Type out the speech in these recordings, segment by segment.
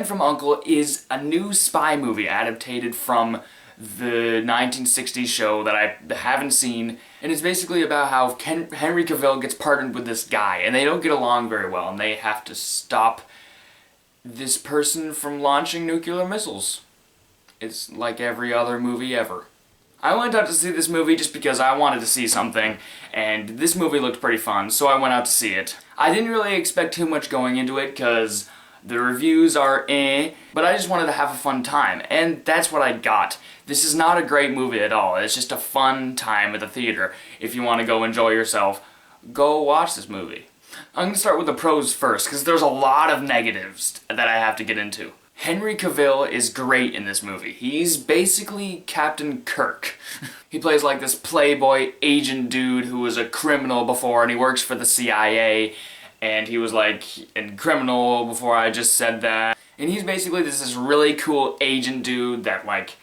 Man from U.N.C.L.E. is a new spy movie adapted from the 1960s show that I haven't seen, and it's basically about how Henry Cavill gets partnered with this guy, and they don't get along very well, and they have to stop this person from launching nuclear missiles. It's like every other movie ever. I went out to see this movie just because I wanted to see something, and this movie looked pretty fun, so I went out to see it. I didn't really expect too much going into it, because the reviews are but I just wanted to have a fun time, and that's what I got. This is not a great movie at all. It's just a fun time at the theater. If you want to go enjoy yourself, go watch this movie. I'm going to start with the pros first, because there's a lot of negatives that I have to get into. Henry Cavill is great in this movie. He's basically Captain Kirk. He plays like this playboy agent dude who was a criminal before, and he works for the CIA, and he was like a criminal before I just said that. And he's basically this really cool agent dude that, like,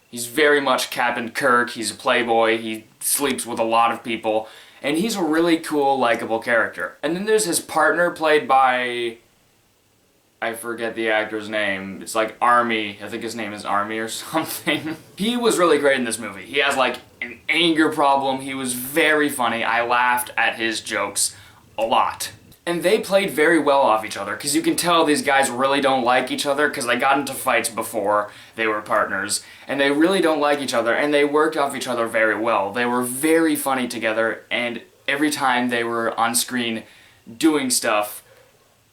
he's very much Captain Kirk. He's a playboy, he sleeps with a lot of people, and he's a really cool, likable character. And then there's his partner, played by, I forget the actor's name. It's like Army. I think his name is Army or something. He was really great in this movie. He has like an anger problem. He was very funny. I laughed at his jokes a lot. And they played very well off each other, because you can tell these guys really don't like each other, because they got into fights before they were partners, and they really don't like each other, and they worked off each other very well. They were very funny together, and every time they were on screen doing stuff,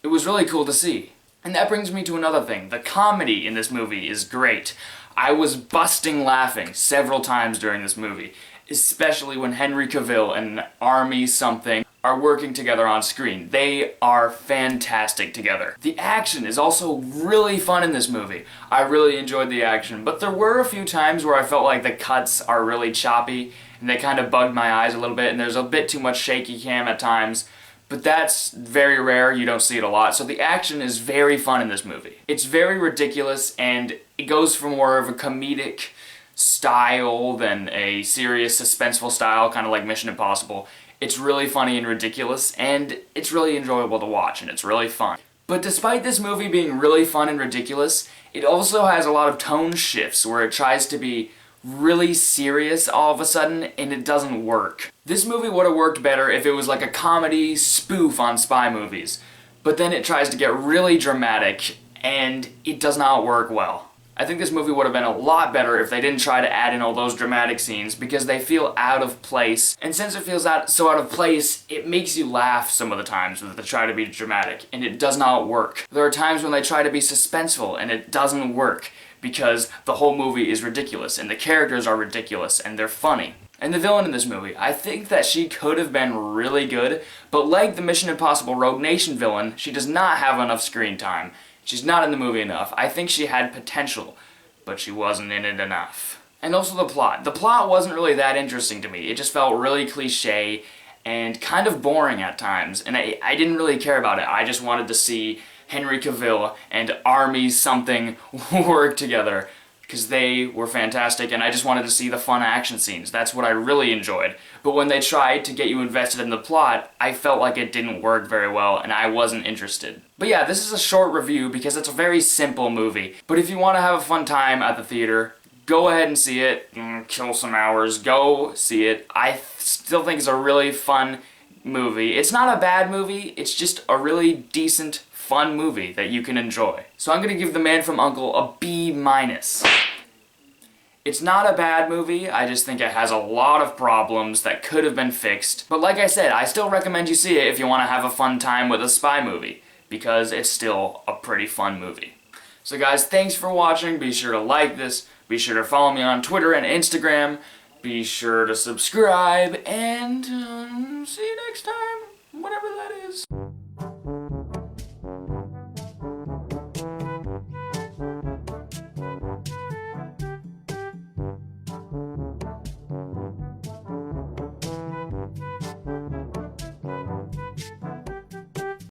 it was really cool to see. And that brings me to another thing. The comedy in this movie is great. I was busting laughing several times during this movie, especially when Henry Cavill and Army something are working together on screen. They are fantastic together. The action is also really fun in this movie. I really enjoyed the action, but there were a few times where I felt like the cuts are really choppy, and they kind of bugged my eyes a little bit, and there's a bit too much shaky cam at times. But that's very rare, you don't see it a lot, so the action is very fun in this movie. It's very ridiculous, and it goes for more of a comedic style than a serious, suspenseful style, kind of like Mission Impossible. It's really funny and ridiculous, and it's really enjoyable to watch, and it's really fun. But despite this movie being really fun and ridiculous, it also has a lot of tone shifts where it tries to be really serious all of a sudden, and it doesn't work. This movie would have worked better if it was like a comedy spoof on spy movies, but then it tries to get really dramatic, and it does not work well. I think this movie would have been a lot better if they didn't try to add in all those dramatic scenes, because they feel out of place, and since it feels so out of place, it makes you laugh some of the times when they try to be dramatic, and it does not work. There are times when they try to be suspenseful, and it doesn't work, because the whole movie is ridiculous, and the characters are ridiculous, and they're funny. And the villain in this movie, I think that she could have been really good, but like the Mission Impossible Rogue Nation villain, she does not have enough screen time. She's not in the movie enough. I think she had potential, but she wasn't in it enough. And also the plot. The plot wasn't really that interesting to me. It just felt really cliche and kind of boring at times, and I didn't really care about it. I just wanted to see Henry Cavill and Army something work together, because they were fantastic, and I just wanted to see the fun action scenes. That's what I really enjoyed. But when they tried to get you invested in the plot, I felt like it didn't work very well, and I wasn't interested. But yeah, this is a short review because it's a very simple movie. But if you want to have a fun time at the theater, go ahead and see it. Kill some hours. Go see it. I still think it's a really fun movie. It's not a bad movie, it's just a really decent, fun movie that you can enjoy. So I'm gonna give The Man from U.N.C.L.E. a B-. It's not a bad movie, I just think it has a lot of problems that could have been fixed. But like I said, I still recommend you see it if you want to have a fun time with a spy movie, because it's still a pretty fun movie. So guys, thanks for watching. Be sure to like this, be sure to follow me on Twitter and Instagram, be sure to subscribe, and see you next time.